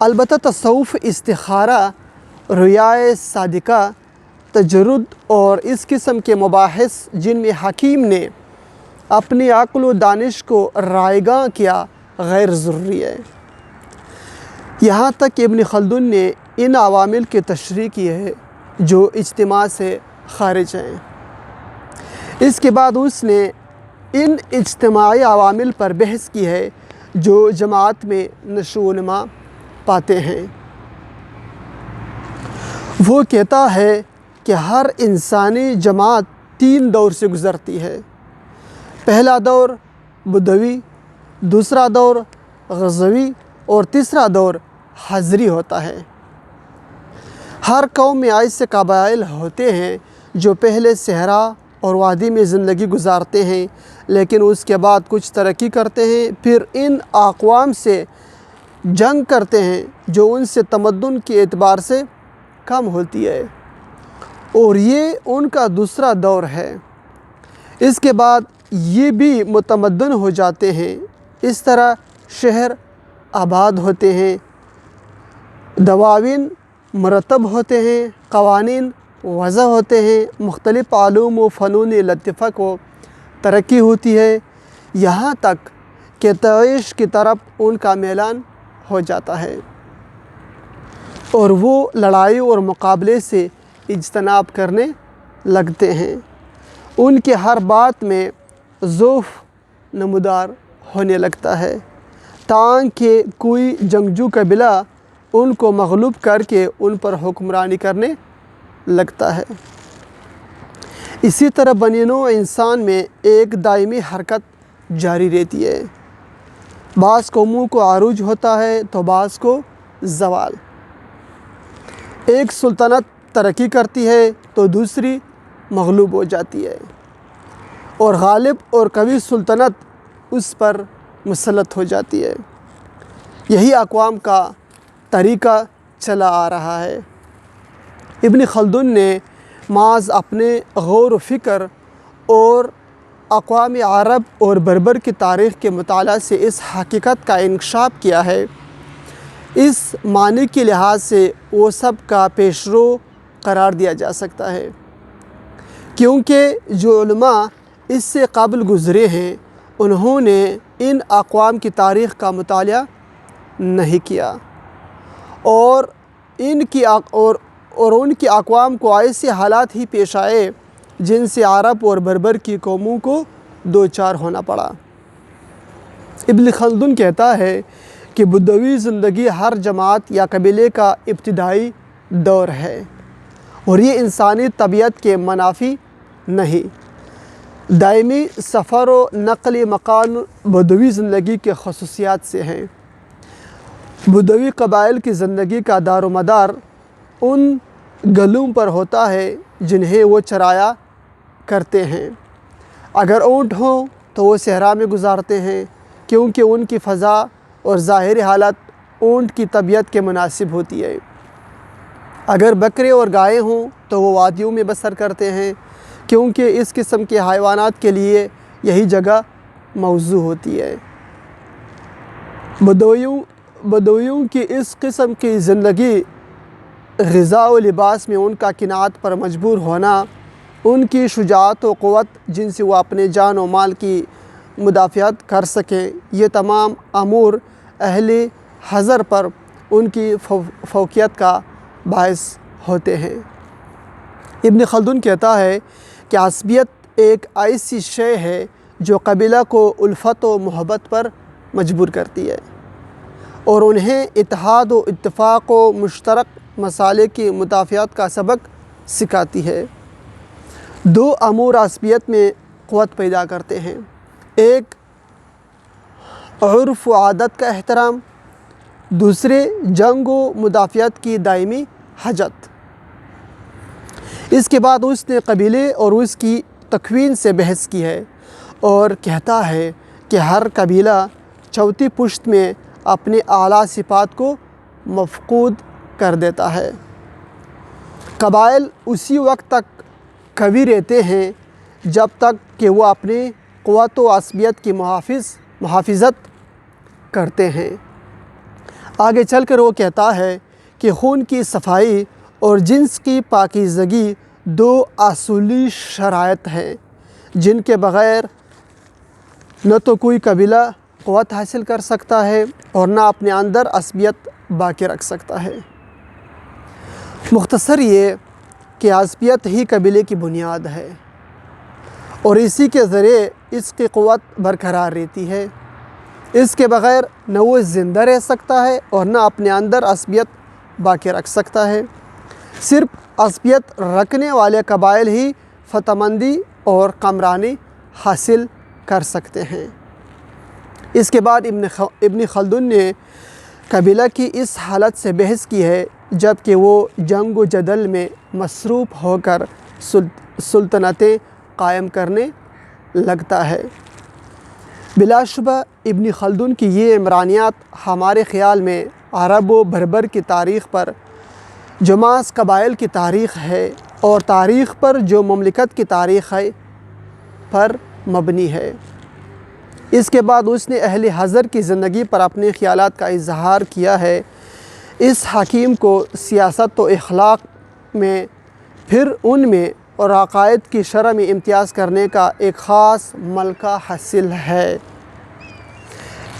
البتہ تصوف استخارہ، رؤیائے صادقہ، تجرد اور اس قسم کے مباحث جن میں حکیم نے اپنی عقل و دانش کو رائیگاں کیا غیر ضروری ہے۔ یہاں تک کہ ابن خلدون نے ان عوامل کی تشریح کی ہے جو اجتماع سے خارج ہیں۔ اس کے بعد اس نے ان اجتماعی عوامل پر بحث کی ہے جو جماعت میں نشو و نما پاتے ہیں۔ وہ کہتا ہے کہ ہر انسانی جماعت 3 دور سے گزرتی ہے۔ پہلا دور بدوی، دوسرا دور غزوی اور تیسرا دور حضری ہوتا ہے۔ ہر قوم میں ایسے قبائل ہوتے ہیں جو پہلے صحرا اور وادی میں زندگی گزارتے ہیں، لیکن اس کے بعد کچھ ترقی کرتے ہیں، پھر ان اقوام سے جنگ کرتے ہیں جو ان سے تمدن کے اعتبار سے کم ہوتی ہے، اور یہ ان کا دوسرا دور ہے۔ اس کے بعد یہ بھی متمدن ہو جاتے ہیں۔ اس طرح شہر آباد ہوتے ہیں، دواوین مرتب ہوتے ہیں، قوانین وضع ہوتے ہیں، مختلف علوم و فنون لطیفہ کو ترقی ہوتی ہے، یہاں تک کہ تعیش کی طرف ان کا میلان ہو جاتا ہے، اور وہ لڑائی اور مقابلے سے اجتناب کرنے لگتے ہیں۔ ان کے ہر بات میں ضعف نمودار ہونے لگتا ہے، تاکہ کوئی جنگجو قبیلہ ان کو مغلوب کر کے ان پر حکمرانی کرنے لگتا ہے۔ اسی طرح بنی نوع انسان میں ایک دائمی حرکت جاری رہتی ہے، بعض قوموں کو عروج ہوتا ہے تو بعض کو زوال۔ ایک سلطنت ترقی کرتی ہے تو دوسری مغلوب ہو جاتی ہے، اور غالب اور قوی سلطنت اس پر مسلط ہو جاتی ہے۔ یہی اقوام کا طریقہ چلا آ رہا ہے۔ ابن خلدون نے محض اپنے غور و فکر اور اقوام عرب اور بربر کی تاریخ کے مطالعہ سے اس حقیقت کا انکشاف کیا ہے۔ اس معنی کے لحاظ سے وہ سب کا پیشرو قرار دیا جا سکتا ہے، کیونکہ جو علماء اس سے قبل گزرے ہیں انہوں نے ان اقوام کی تاریخ کا مطالعہ نہیں کیا، اور ان کی اقوام کو ایسے حالات ہی پیش آئے جن سے عرب اور بربر کی قوموں کو دوچار ہونا پڑا۔ ابن خلدون کہتا ہے کہ بدوی زندگی ہر جماعت یا قبیلے کا ابتدائی دور ہے، اور یہ انسانی طبیعت کے منافی نہیں۔ دائمی سفر و نقل مکان بدوی زندگی کے خصوصیات سے ہیں۔ بدوی قبائل کی زندگی کا دار و مدار ان گلوں پر ہوتا ہے جنہیں وہ چرایا کرتے ہیں۔ اگر اونٹ ہوں تو وہ صحرا میں گزارتے ہیں، کیونکہ ان کی فضا اور ظاہری حالت اونٹ کی طبیعت کے مناسب ہوتی ہے۔ اگر بکرے اور گائے ہوں تو وہ وادیوں میں بسر کرتے ہیں، کیونکہ اس قسم کے حیوانات کے لیے یہی جگہ موزوں ہوتی ہے۔ بدویوں کی اس قسم کی زندگی، غذا و لباس میں ان کا قناعت پر مجبور ہونا، ان کی شجاعت و قوت جن سے وہ اپنے جان و مال کی مدافعت کر سکیں، یہ تمام امور اہل حضر پر ان کی فوقیت کا باعث ہوتے ہیں۔ ابن خلدون کہتا ہے کہ عصبیت ایک ایسی شے ہے جو قبیلہ کو الفت و محبت پر مجبور کرتی ہے، اور انہیں اتحاد و اتفاق و مشترک مصالح کی مدافعت کا سبق سکھاتی ہے۔ 2 امور عصبیت میں قوت پیدا کرتے ہیں، ایک عرف و عادت کا احترام، دوسرے جنگ و مدافعت کی دائمی حاجت۔ اس کے بعد اس نے قبیلے اور اس کی تکوین سے بحث کی ہے، اور کہتا ہے کہ ہر قبیلہ چوتھی پشت میں اپنے اعلیٰ صفات کو مفقود کر دیتا ہے۔ قبائل اسی وقت تک قوی رہتے ہیں جب تک کہ وہ اپنی قوت و عصبیت کی محافظت کرتے ہیں۔ آگے چل کر وہ کہتا ہے کہ خون کی صفائی اور جنس کی پاکیزگی دو اصولی شرائط ہیں جن کے بغیر نہ تو کوئی قبیلہ قوت حاصل کر سکتا ہے اور نہ اپنے اندر عصبیت باقی رکھ سکتا ہے۔ مختصر یہ کہ عصبیت ہی قبیلے کی بنیاد ہے اور اسی کے ذریعے اس کی قوت برقرار رہتی ہے۔ اس کے بغیر نہ وہ زندہ رہ سکتا ہے اور نہ اپنے اندر عصبیت باقی رکھ سکتا ہے۔ صرف عصبیت رکھنے والے قبائل ہی فتح مندی اور کامرانی حاصل کر سکتے ہیں۔ اس کے بعد ابن خلدون نے قبیلہ کی اس حالت سے بحث کی ہے جب کہ وہ جنگ و جدل میں مصروف ہو کر سلطنتیں قائم کرنے لگتا ہے۔ بلا شبہ ابن خلدون کی یہ عمرانیات ہمارے خیال میں عرب و بربر کی تاریخ پر جو محض قبائل کی تاریخ ہے اور تاریخ پر جو مملکت کی تاریخ ہے پر مبنی ہے۔ اس کے بعد اس نے اہل حضر کی زندگی پر اپنے خیالات کا اظہار کیا ہے۔ اس حکیم کو سیاست و اخلاق میں پھر ان میں اور عقائد کی شرح میں امتیاز کرنے کا ایک خاص ملکہ حاصل ہے۔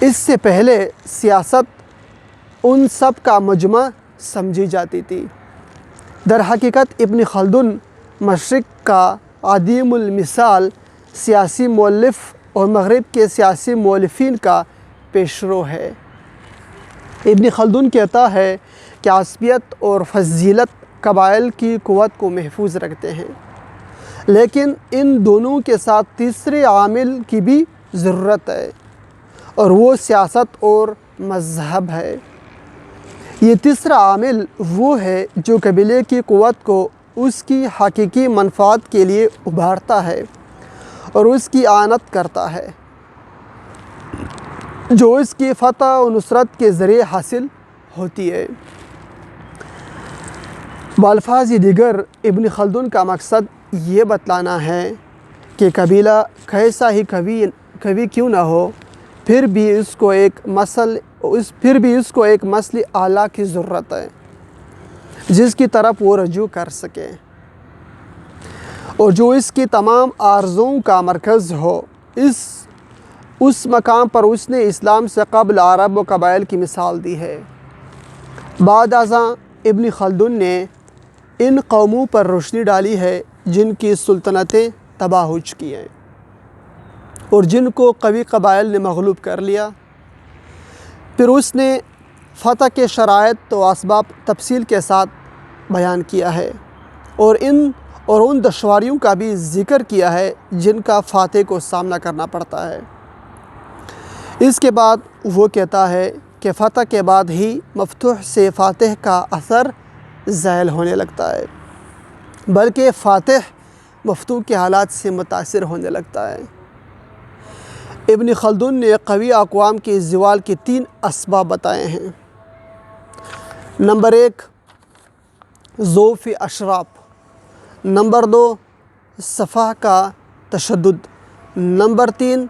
اس سے پہلے سیاست ان سب کا مجمع سمجھی جاتی تھی۔ در حقیقت ابن خلدون مشرق کا عدیم المثال سیاسی مؤلف اور مغرب کے سیاسی مؤلفین کا پیشرو ہے۔ ابن خلدون کہتا ہے کہ عصبیت اور فضیلت قبائل کی قوت کو محفوظ رکھتے ہیں، لیکن ان دونوں کے ساتھ تیسرے عامل کی بھی ضرورت ہے اور وہ سیاست اور مذہب ہے۔ یہ تیسرا عامل وہ ہے جو قبیلے کی قوت کو اس کی حقیقی منفعت کے لیے ابھارتا ہے اور اس کی اعانت کرتا ہے، جو اس کی فتح و نصرت کے ذریعے حاصل ہوتی ہے۔ بالفاظ دیگر ابن خلدون کا مقصد یہ بتلانا ہے کہ قبیلہ کیسا ہی قوی کیوں نہ ہو، پھر بھی اس کو ایک مسئلہ اعلیٰ کی ضرورت ہے جس کی طرف وہ رجوع کر سکے اور جو اس کی تمام آرزوؤں کا مرکز ہو۔ اس مقام پر اس نے اسلام سے قبل عرب و قبائل کی مثال دی ہے۔ بعد ازاں ابن خلدون نے ان قوموں پر روشنی ڈالی ہے جن کی سلطنتیں تباہ ہو چکی ہیں اور جن کو قوی قبائل نے مغلوب کر لیا۔ پھر اس نے فتح کے شرائط و اسباب تفصیل کے ساتھ بیان کیا ہے اور ان دشواریوں کا بھی ذکر کیا ہے جن کا فاتح کو سامنا کرنا پڑتا ہے۔ اس کے بعد وہ کہتا ہے کہ فتح کے بعد ہی مفتوح سے فاتح کا اثر زائل ہونے لگتا ہے، بلکہ فاتح مفتوح کے حالات سے متاثر ہونے لگتا ہے۔ ابن خلدون نے قوی اقوام کے زوال کے 3 اسباب بتائے ہیں۔ نمبر 1 ضعف اشراف، نمبر 2 صفحہ کا تشدد، نمبر 3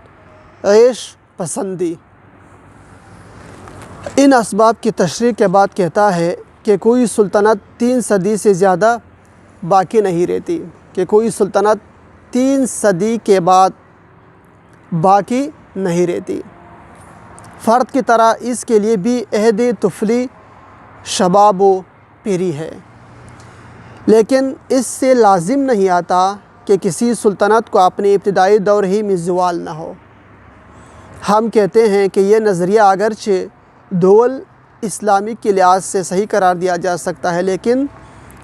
عیش پسندی۔ ان اسباب کی تشریح کے بعد کہتا ہے کہ کوئی سلطنت 3 صدی سے زیادہ باقی نہیں رہتی، فرد کی طرح اس کے لیے بھی عہد طفلی شباب و پیری ہے، لیکن اس سے لازم نہیں آتا کہ کسی سلطنت کو اپنے ابتدائی دور ہی میں زوال نہ ہو۔ ہم کہتے ہیں کہ یہ نظریہ اگرچہ دول اسلامی کے لحاظ سے صحیح قرار دیا جا سکتا ہے، لیکن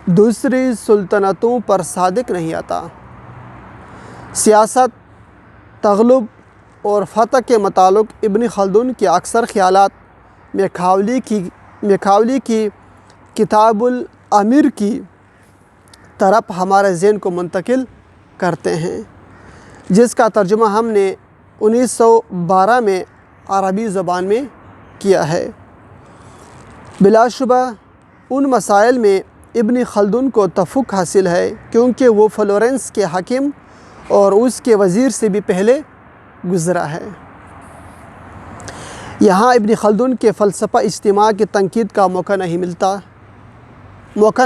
دوسری سلطنتوں پر صادق نہیں آتا۔ سیاست، تغلب اور فتح کے متعلق ابن خلدون کے اکثر خیالات میکاولی کی کتاب الامیر کی طرف ہمارے ذہن کو منتقل کرتے ہیں، جس کا ترجمہ ہم نے 1912 میں عربی زبان میں کیا ہے۔ بلا شبہ ان مسائل میں ابن خلدون کو توفیق حاصل ہے کیونکہ وہ فلورنس کے حاکم اور اس کے وزیر سے بھی پہلے گزرا ہے۔ یہاں ابن خلدون کے فلسفہ اجتماع کی تنقید کا موقع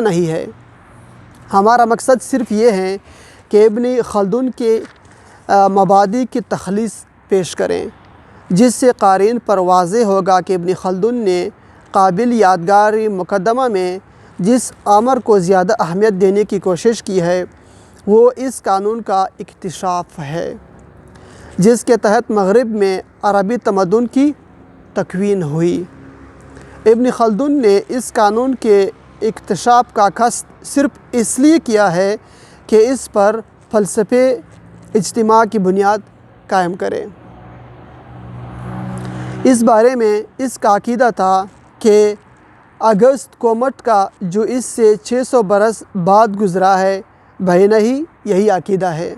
نہیں ہے۔ ہمارا مقصد صرف یہ ہے کہ ابن خلدون کے مبادئ کی تخلیص پیش کریں، جس سے قارئین پر واضح ہوگا کہ ابن خلدون نے قابل یادگاری مقدمہ میں جس امر کو زیادہ اہمیت دینے کی کوشش کی ہے وہ اس قانون کا اکتشاف ہے جس کے تحت مغرب میں عربی تمدن کی تکوین ہوئی۔ ابن خلدون نے اس قانون کے اکتشاف کا قصد صرف اس لیے کیا ہے کہ اس پر فلسفے اجتماع کی بنیاد قائم کرے۔ اس بارے میں اس کا عقیدہ تھا کہ اگست کومٹ کا جو اس سے 600 برس بعد گزرا ہے نہیں یہی عقیدہ ہے۔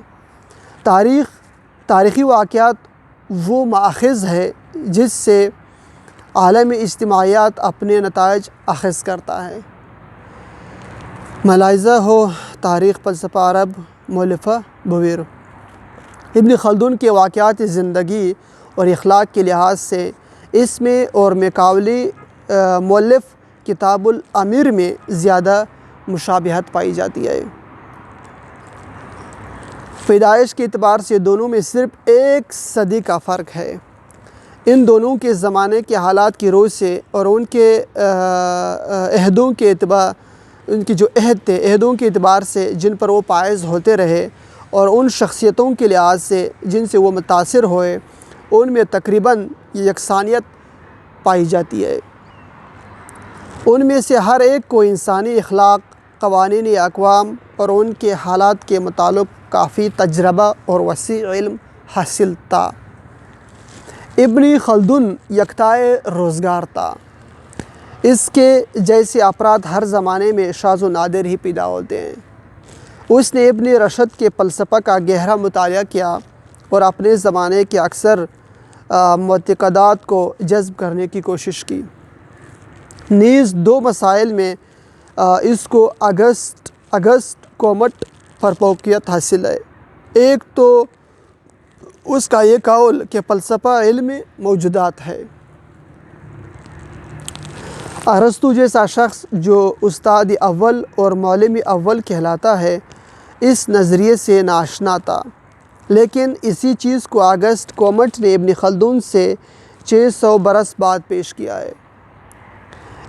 تاریخی واقعات وہ ماخذ ہے جس سے عالمی اجتماعیات اپنے نتائج اخذ کرتا ہے۔ ملاحظہ ہو تاریخ فلسفہ عرب مؤلفہ بویر۔ ابن خلدون کے واقعات زندگی اور اخلاق کے لحاظ سے اس میں اور میکاولی مؤلف کتاب الامیر میں زیادہ مشابہت پائی جاتی ہے۔ پیدائش کے اعتبار سے دونوں میں صرف 1 صدی کا فرق ہے۔ ان دونوں کے زمانے کے حالات کی روح سے اور ان کے عہدوں کے اعتبار ان کی جو عہد تھے عہدوں کے اعتبار سے جن پر وہ فائز ہوتے رہے اور ان شخصیتوں کے لحاظ سے جن سے وہ متاثر ہوئے ان میں تقریباً یکسانیت پائی جاتی ہے۔ ان میں سے ہر ایک کو انسانی اخلاق، قوانین اقوام اور ان کے حالات کے متعلق کافی تجربہ اور وسیع علم حاصل تھا۔ ابن خلدون یکتائے روزگار تھا۔ اس کے جیسے افراد ہر زمانے میں شاذ و نادر ہی پیدا ہوتے ہیں۔ اس نے ابن رشد کے فلسفہ کا گہرا مطالعہ کیا اور اپنے زمانے کے اکثر معتقدات کو جذب کرنے کی کوشش کی۔ نیز 2 مسائل میں اس کو اگست کومٹ پر فوقیت حاصل ہے۔ ایک تو اس کا یہ قول کہ فلسفہ علم موجودات ہے۔ ارسطو جیسا شخص جو استاد اول اور معلم اول کہلاتا ہے اس نظریے سے ناآشنا تھا، لیکن اسی چیز کو اگست کومٹ نے ابن خلدون سے 600 برس بعد پیش کیا ہے۔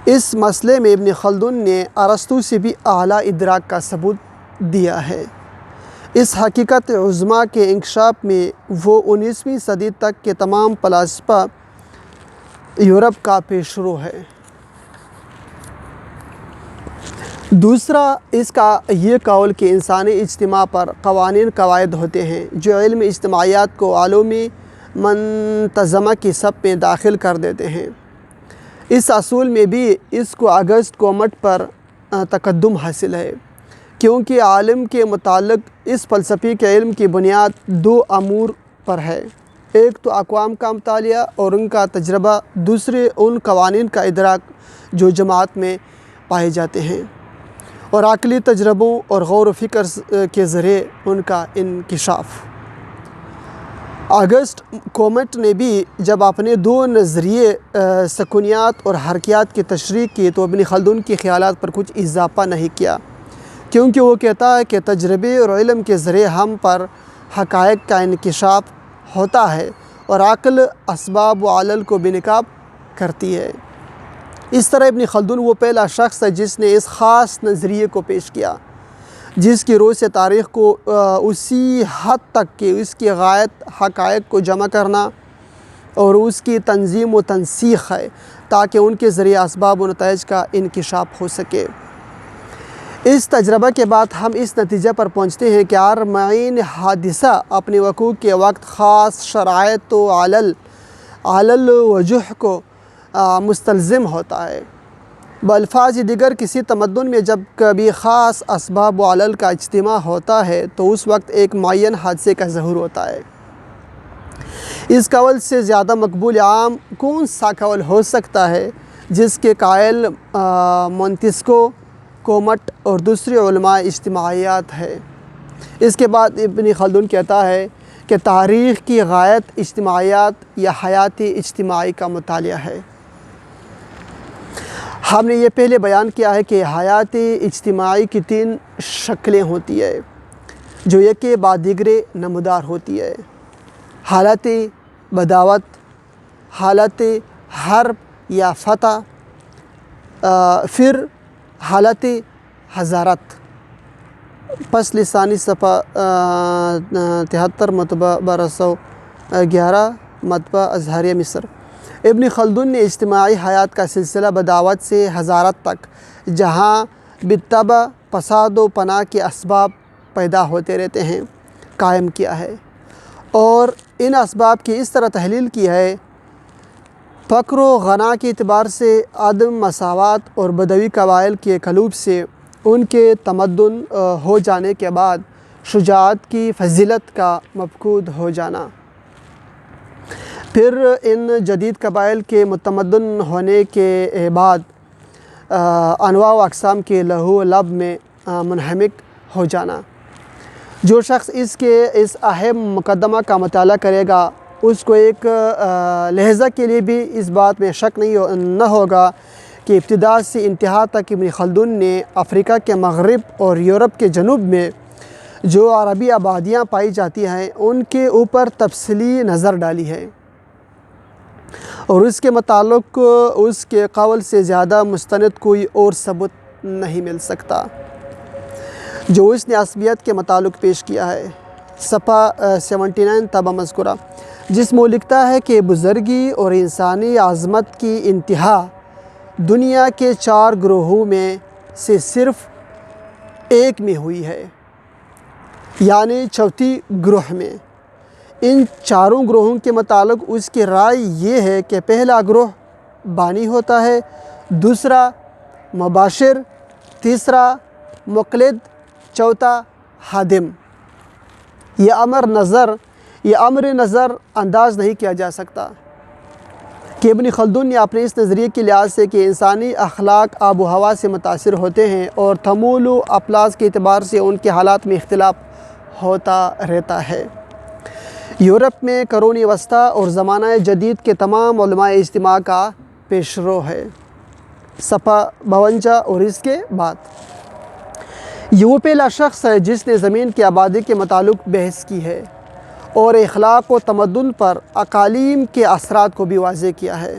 اس مسئلے میں ابن خلدون نے ارسطو سے بھی اعلیٰ ادراک کا ثبوت دیا ہے۔ اس حقیقت عظمیٰ کے انکشاف میں وہ 19ویں صدی تک کے تمام فلاسفہ یورپ کا پیشرو ہے۔ دوسرا اس کا یہ قول کہ انسانی اجتماع پر قوانین قواعد ہوتے ہیں جو علم اجتماعیات کو عالمی منتظمہ کی صف میں داخل کر دیتے ہیں۔ اس اصول میں بھی اس کو اگست کومٹ پر تقدم حاصل ہے، کیونکہ عالم کے متعلق اس فلسفے کے علم کی بنیاد 2 امور پر ہے۔ ایک تو اقوام کا مطالعہ اور ان کا تجربہ، دوسرے ان قوانین کا ادراک جو جماعت میں پائے جاتے ہیں اور عقلی تجربوں اور غور و فکر کے ذریعے ان کا انکشاف۔ اگست کومٹ نے بھی جب اپنے 2 نظریے سکونیات اور حرکیات کی تشریح کی تو ابن خلدون کے خیالات پر کچھ اضافہ نہیں کیا، کیونکہ وہ کہتا ہے کہ تجربے اور علم کے ذریعے ہم پر حقائق کا انکشاف ہوتا ہے اور عقل اسباب و علل کو بے نقاب کرتی ہے۔ اس طرح ابن خلدون وہ پہلا شخص ہے جس نے اس خاص نظریے کو پیش کیا جس کی روح سے تاریخ کو اسی حد تک کہ اس کی غایت حقائق کو جمع کرنا اور اس کی تنظیم و تنسیق ہے تاکہ ان کے ذریعے اسباب و نتائج کا انکشاف ہو سکے۔ اس تجربہ کے بعد ہم اس نتیجہ پر پہنچتے ہیں کہ ہر معین حادثہ اپنے وقوع کے وقت خاص شرائط و علل وجوہ کو مستلزم ہوتا ہے۔ بالفاظ دیگر کسی تمدن میں جب کبھی خاص اسباب و علل کا اجتماع ہوتا ہے تو اس وقت ایک معین حادثے کا ظہور ہوتا ہے۔ اس قول سے زیادہ مقبول عام کون سا قول ہو سکتا ہے جس کے قائل مونتسکو، کومٹ اور دوسرے علماء اجتماعیات ہے۔ اس کے بعد ابن خلدون کہتا ہے کہ تاریخ کی غایت اجتماعیات یا حیات اجتماعی کا مطالعہ ہے۔ ہم نے یہ پہلے بیان کیا ہے کہ حیات اجتماعی کی 3 شکلیں ہوتی ہے جو ایک کے بعد دیگرے نمودار ہوتی ہے: حالت بداوت، حالت حرب یا فتح، پھر حالت حضارت۔ پس لسانی صفحہ 73، مطبع 1211، مطبع ازہریہ مصر۔ ابن خلدون نے اجتماعی حیات کا سلسلہ بداوت سے حضارت تک، جہاں بالطبع فساد و پناہ کے اسباب پیدا ہوتے رہتے ہیں، قائم کیا ہے، اور ان اسباب کی اس طرح تحلیل کی ہے: فقر و غنا کے اعتبار سے عدم مساوات اور بدوی قبائل کے قلوب سے ان کے تمدن ہو جانے کے بعد شجاعت کی فضیلت کا مفقود ہو جانا، پھر ان جدید قبائل کے متمدن ہونے کے بعد انواع و اقسام کے لہو و لعب میں منہمک ہو جانا۔ جو شخص اس اہم مقدمہ کا مطالعہ کرے گا اس کو ایک لحظہ کے لیے بھی اس بات میں شک نہ ہوگا کہ ابتدا سے انتہا تک ابن خلدون نے افریقہ کے مغرب اور یورپ کے جنوب میں جو عربی آبادیاں پائی جاتی ہیں ان کے اوپر تفصیلی نظر ڈالی ہے، اور اس کے متعلق اس کے قول سے زیادہ مستند کوئی اور ثبوت نہیں مل سکتا جو اس نے عصبیت کے متعلق پیش کیا ہے۔ صفحہ 79، طبع مذکورہ، جس میں لکھتا ہے کہ بزرگی اور انسانی عظمت کی انتہا دنیا کے 4 گروہوں میں سے صرف ایک میں ہوئی ہے، یعنی چوتھی گروہ میں۔ ان 4 گروہوں کے متعلق اس کی رائے یہ ہے کہ پہلا گروہ بانی ہوتا ہے، دوسرا مباشر، تیسرا مقلد، چوتھا ہادم۔ یہ امر نظر انداز نہیں کیا جا سکتا کہ ابن خلدون نے اپنے اس نظریے کے لحاظ سے کہ انسانی اخلاق آب و ہوا سے متاثر ہوتے ہیں اور تمول و افلاس کے اعتبار سے ان کے حالات میں اختلاف ہوتا رہتا ہے، یورپ میں قرون وسطیٰ اور زمانہ جدید کے تمام علماء اجتماع کا پیشرو ہے۔ صفحہ 52، اور اس کے بعد یہ وہ پہلا شخص ہے جس نے زمین کی آبادی کے متعلق بحث کی ہے اور اخلاق و تمدن پر اقالیم کے اثرات کو بھی واضح کیا ہے۔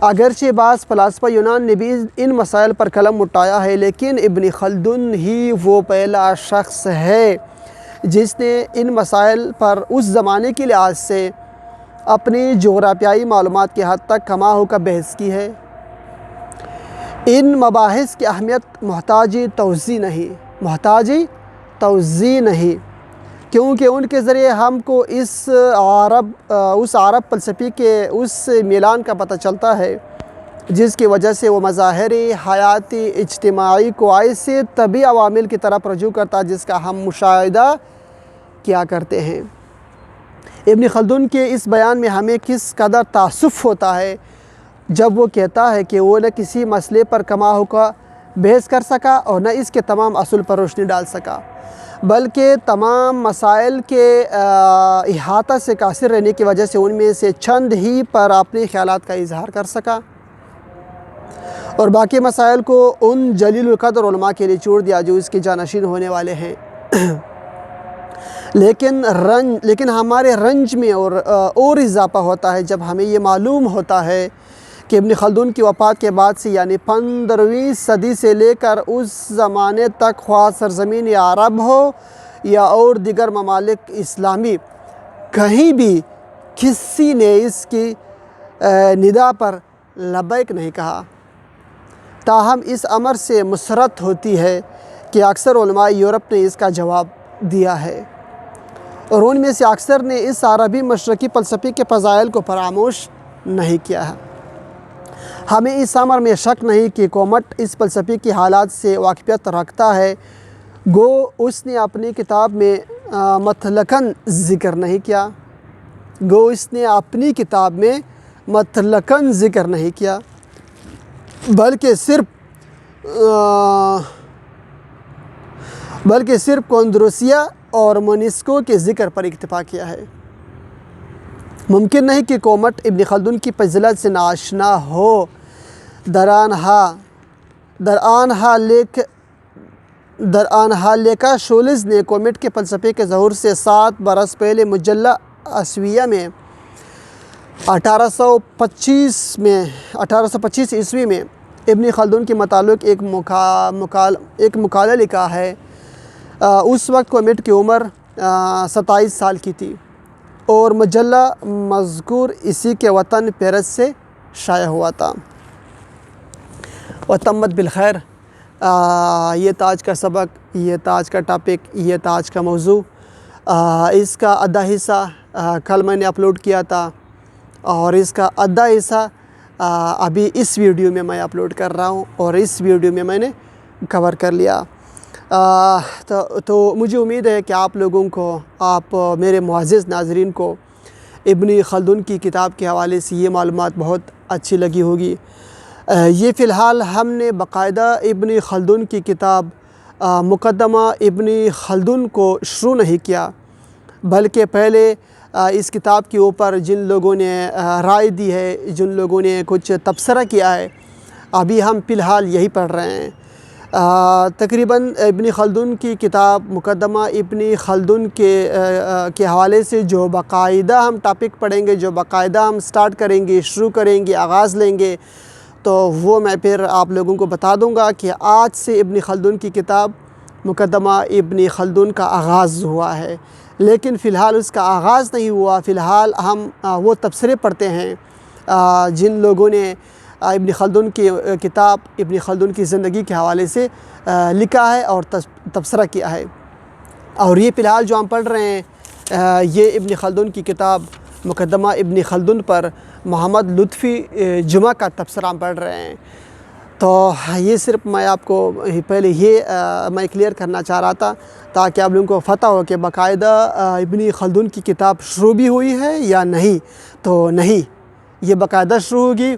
اگرچہ بعض فلاسفہ یونان نے بھی ان مسائل پر قلم اٹھایا ہے، لیکن ابن خلدون ہی وہ پہلا شخص ہے جس نے ان مسائل پر اس زمانے کے لحاظ سے اپنی جغرافیائی معلومات کی حد تک کما ہو کر بحث کی ہے۔ ان مباحث کی اہمیت محتاج توضیح نہیں، کیونکہ ان کے ذریعے ہم کو اس عرب فلسفی کے اس میلان کا پتہ چلتا ہے جس کی وجہ سے وہ مظاہر حیات اجتماعی کو ایسے طبعی عوامل کی طرف رجوع کرتا ہے جس کا ہم مشاہدہ کیا کرتے ہیں۔ ابن خلدون کے اس بیان میں ہمیں کس قدر تأسف ہوتا ہے جب وہ کہتا ہے کہ وہ نہ کسی مسئلے پر کما ہو کر بحث کر سکا اور نہ اس کے تمام اصول پر روشنی ڈال سکا، بلکہ تمام مسائل کے احاطہ سے قاصر رہنے کی وجہ سے ان میں سے چند ہی پر اپنے خیالات کا اظہار کر سکا اور باقی مسائل کو ان جلیل القدر علماء کے لیے چھوڑ دیا جو اس کے جانشین ہونے والے ہیں۔ لیکن ہمارے رنج میں اور اضافہ ہوتا ہے جب ہمیں یہ معلوم ہوتا ہے کہ ابن خلدون کی وفات کے بعد سے یعنی 15ویں صدی سے لے کر اس زمانے تک خواہ سرزمین عرب ہو یا اور دیگر ممالک اسلامی، کہیں بھی کسی نے اس کی ندا پر لبیک نہیں کہا۔ تاہم اس امر سے مسرت ہوتی ہے کہ اکثر علماء یورپ نے اس کا جواب دیا ہے، اور ان میں سے اکثر نے اس عربی مشرقی فلسفے کے فضائل کو فراموش نہیں کیا ہے۔ ہمیں اس امر میں شک نہیں کہ کومٹ اس فلسفے کی حالات سے واقفیت رکھتا ہے، گو اس نے اپنی کتاب میں مطلقاً ذکر نہیں کیا بلکہ صرف کندروسیہ اور مونسکو کے ذکر پر اکتفا کیا ہے۔ ممکن نہیں کہ کومٹ ابن خلدون کی فضیلت سے ناآشنا ہو۔ درآنحال لیکا شولز نے کومٹ کے فلسفے کے ظہور سے 7 برس پہلے مجلہ اسویہ میں 1825 عیسوی میں ابن خلدون کے متعلق ایک مقالہ لکھا ہے۔ اس وقت کومٹ کی عمر 27 سال کی تھی اور مجلہ مذکور اسی کے وطن پیرس سے شائع ہوا تھا۔ وتمت بالخیر۔ یہ تھا آج کا سبق، یہ تھا آج کا ٹاپک، یہ تھا آج کا موضوع۔ اس کا آدھا حصہ کل میں نے اپلوڈ کیا تھا اور اس کا آدھا حصہ ابھی اس ویڈیو میں میں اپلوڈ کر رہا ہوں اور اس ویڈیو میں نے کور کر لیا۔ تو مجھے امید ہے کہ آپ لوگوں کو، آپ میرے معزز ناظرین کو ابن خلدون کی کتاب کے حوالے سے یہ معلومات بہت اچھی لگی ہوگی۔ یہ فی الحال ہم نے باقاعدہ ابن خلدون کی کتاب مقدمہ ابن خلدون کو شروع نہیں کیا، بلکہ پہلے اس کتاب کے اوپر جن لوگوں نے رائے دی ہے، جن لوگوں نے کچھ تبصرہ کیا ہے، ابھی ہم فی الحال یہی پڑھ رہے ہیں۔ تقریباً ابن خلدون کی کتاب مقدمہ ابن خلدون کے حوالے سے جو باقاعدہ ہم ٹاپک پڑھیں گے، جو باقاعدہ ہم سٹارٹ کریں گے، شروع کریں گے، آغاز لیں گے، تو وہ میں پھر آپ لوگوں کو بتا دوں گا کہ آج سے ابن خلدون کی کتاب مقدمہ ابن خلدون کا آغاز ہوا ہے، لیکن فی الحال اس کا آغاز نہیں ہوا۔ فی الحال ہم وہ تبصرے پڑھتے ہیں جن لوگوں نے ابن خلدون کی کتاب، ابن خلدون کی زندگی کے حوالے سے لکھا ہے اور تبصرہ کیا ہے۔ اور یہ فی الحال جو ہم پڑھ رہے ہیں یہ ابن خلدون کی کتاب مقدمہ ابن خلدون پر محمد لطفی جمعہ کا تبصرہ ہم پڑھ رہے ہیں۔ تو یہ صرف میں آپ کو پہلے یہ میں کلیئر کرنا چاہ رہا تھا تاکہ آپ لوگوں کو پتہ ہو کہ باقاعدہ ابن خلدون کی کتاب شروع بھی ہوئی ہے یا نہیں۔ تو نہیں، یہ باقاعدہ شروع ہوگی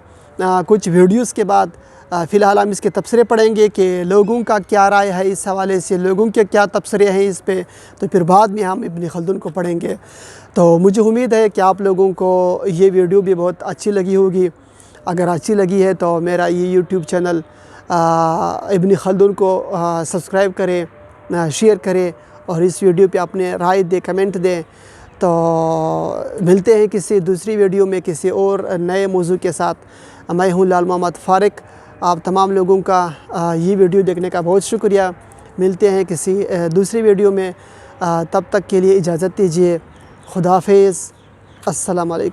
کچھ ویڈیوز کے بعد۔ فی الحال ہم اس کے تبصرے پڑھیں گے کہ لوگوں کا کیا رائے ہے اس حوالے سے، لوگوں کے کیا تبصرے ہیں اس پہ، تو پھر بعد میں ہم ابن خلدون کو پڑھیں گے۔ تو مجھے امید ہے کہ آپ لوگوں کو یہ ویڈیو بھی بہت اچھی لگی ہوگی۔ اگر اچھی لگی ہے تو میرا یہ یوٹیوب چینل ابن خلدون کو سبسکرائب کریں، شیئر کریں اور اس ویڈیو پہ اپنے رائے دیں، کمنٹ دیں۔ تو ملتے ہیں کسی دوسری ویڈیو میں کسی اور نئے موضوع کے ساتھ۔ میں ہوں لال محمد فارق۔ آپ تمام لوگوں کا یہ ویڈیو دیکھنے کا بہت شکریہ۔ ملتے ہیں کسی دوسری ویڈیو میں، تب تک کے لیے اجازت دیجیے۔ خدا حافظ۔ السلام علیکم۔